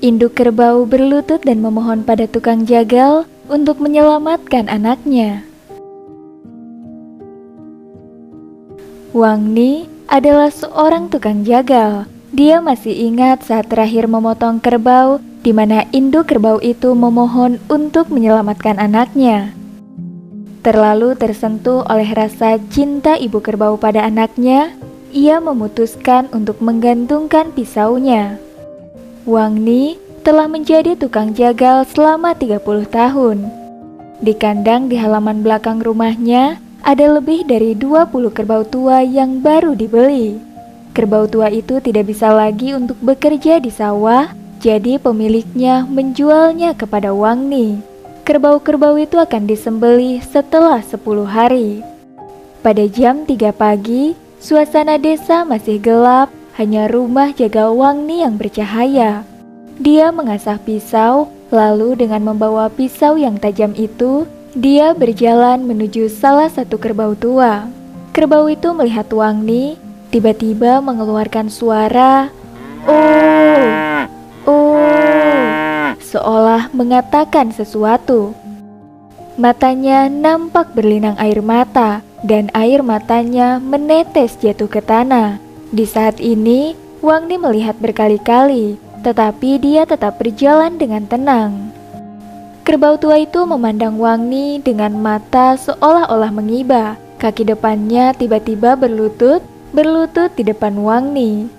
Induk kerbau berlutut dan memohon pada tukang jagal untuk menyelamatkan anaknya. Wang Ni adalah seorang tukang jagal. Dia masih ingat saat terakhir memotong kerbau, di mana induk kerbau itu memohon untuk menyelamatkan anaknya. Terlalu tersentuh oleh rasa cinta ibu kerbau pada anaknya, ia memutuskan untuk menggantungkan pisaunya. Wang Ni telah menjadi tukang jagal selama 30 tahun. Di kandang di halaman belakang rumahnya, ada lebih dari 20 kerbau tua yang baru dibeli. Kerbau tua itu tidak bisa lagi untuk bekerja di sawah, jadi pemiliknya menjualnya kepada Wang Ni. Kerbau-kerbau itu akan disembelih setelah 10 hari. Pada jam 3 pagi, suasana desa masih gelap, hanya rumah jagal Wang Ni yang bercahaya. Dia mengasah pisau, lalu dengan membawa pisau yang tajam itu, dia berjalan menuju salah satu kerbau tua. Kerbau itu melihat Wang Ni, tiba-tiba mengeluarkan suara "Oh, oh", seolah mengatakan sesuatu. Matanya nampak berlinang air mata, dan air matanya menetes jatuh ke tanah. Di saat ini, Wang Ni melihat berkali-kali, tetapi dia tetap berjalan dengan tenang. Kerbau tua itu memandang Wang Ni dengan mata seolah-olah mengiba. Kaki depannya tiba-tiba berlutut di depan Wang Ni.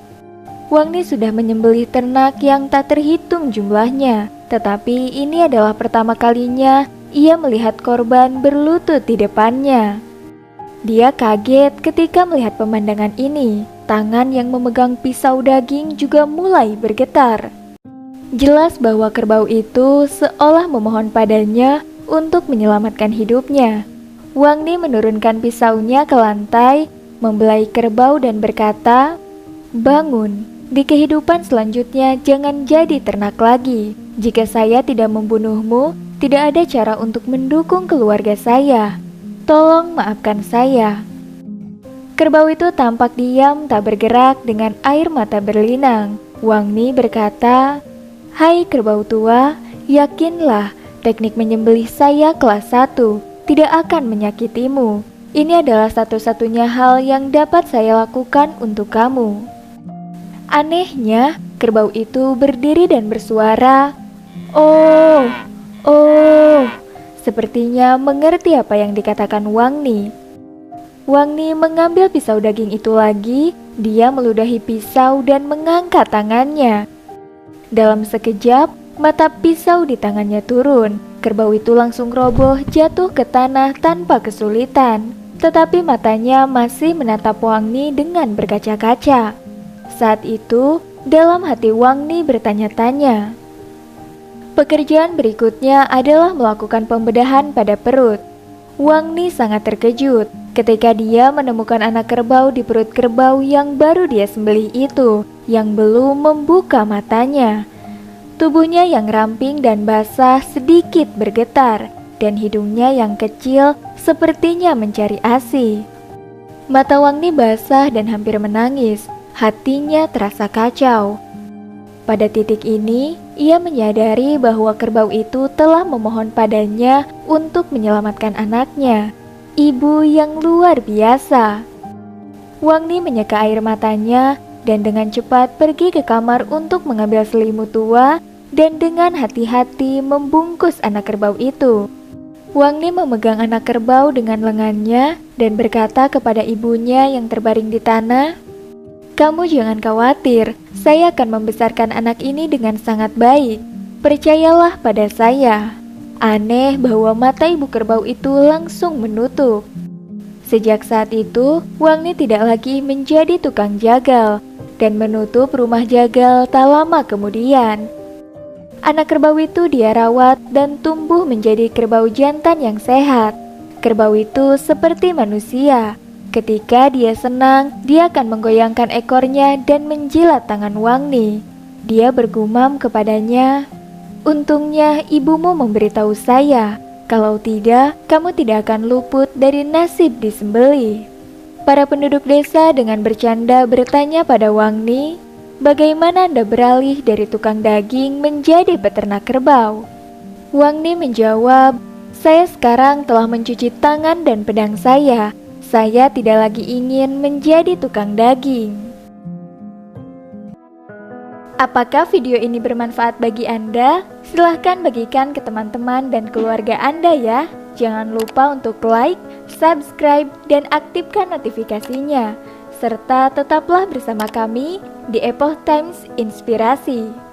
Wang Ni sudah menyembelih ternak yang tak terhitung jumlahnya, tetapi ini adalah pertama kalinya ia melihat korban berlutut di depannya. Dia kaget ketika melihat pemandangan ini. Tangan yang memegang pisau daging juga mulai bergetar. Jelas bahwa kerbau itu seolah memohon padanya untuk menyelamatkan hidupnya. Wang Ni menurunkan pisaunya ke lantai, membelai kerbau dan berkata, "Bangun, di kehidupan selanjutnya jangan jadi ternak lagi. Jika saya tidak membunuhmu, tidak ada cara untuk mendukung keluarga saya. Tolong maafkan saya." Kerbau itu tampak diam tak bergerak dengan air mata berlinang. Wang Ni berkata, "Hai kerbau tua, yakinlah teknik menyembelih saya kelas 1 tidak akan menyakitimu. Ini adalah satu-satunya hal yang dapat saya lakukan untuk kamu." Anehnya, kerbau itu berdiri dan bersuara, "Oh, oh," sepertinya mengerti apa yang dikatakan Wang Ni. Wang Ni mengambil pisau daging itu lagi, dia meludahi pisau dan mengangkat tangannya. Dalam sekejap, mata pisau di tangannya turun. Kerbau itu langsung roboh jatuh ke tanah tanpa kesulitan. Tetapi matanya masih menatap Wang Ni dengan berkaca-kaca. Saat itu, dalam hati Wang Ni bertanya-tanya. Pekerjaan berikutnya adalah melakukan pembedahan pada perut. Wang Ni sangat terkejut ketika dia menemukan anak kerbau di perut kerbau yang baru dia sembelih itu, yang belum membuka matanya. Tubuhnya yang ramping dan basah sedikit bergetar, dan hidungnya yang kecil sepertinya mencari ASI. Mata Wang Ni basah dan hampir menangis, hatinya terasa kacau. Pada titik ini, ia menyadari bahwa kerbau itu telah memohon padanya untuk menyelamatkan anaknya. Ibu yang luar biasa. Wang Ni menyeka air matanya dan dengan cepat pergi ke kamar untuk mengambil selimut tua dan dengan hati-hati membungkus anak kerbau itu. Wang Ni memegang anak kerbau dengan lengannya dan berkata kepada ibunya yang terbaring di tanah, "Kamu jangan khawatir, saya akan membesarkan anak ini dengan sangat baik. Percayalah pada saya." Aneh bahwa mata ibu kerbau itu langsung menutup. Sejak saat itu, Wang Ni tidak lagi menjadi tukang jagal dan menutup rumah jagal tak lama kemudian. Anak kerbau itu dia rawat dan tumbuh menjadi kerbau jantan yang sehat. Kerbau itu seperti manusia. Ketika dia senang, dia akan menggoyangkan ekornya dan menjilat tangan Wang Ni. Dia bergumam kepadanya, "Untungnya ibumu memberitahu saya. Kalau tidak, kamu tidak akan luput dari nasib disembelih." Para penduduk desa dengan bercanda bertanya pada Wang Ni, Bagaimana Anda beralih dari tukang daging menjadi peternak kerbau? Wang Ni menjawab, saya sekarang telah mencuci tangan dan pedang saya. Saya tidak lagi ingin menjadi tukang daging. Apakah video ini bermanfaat bagi Anda? Silahkan bagikan ke teman-teman dan keluarga Anda ya. Jangan lupa untuk like, subscribe, dan aktifkan notifikasinya. Serta tetaplah bersama kami di Epoch Times Inspirasi.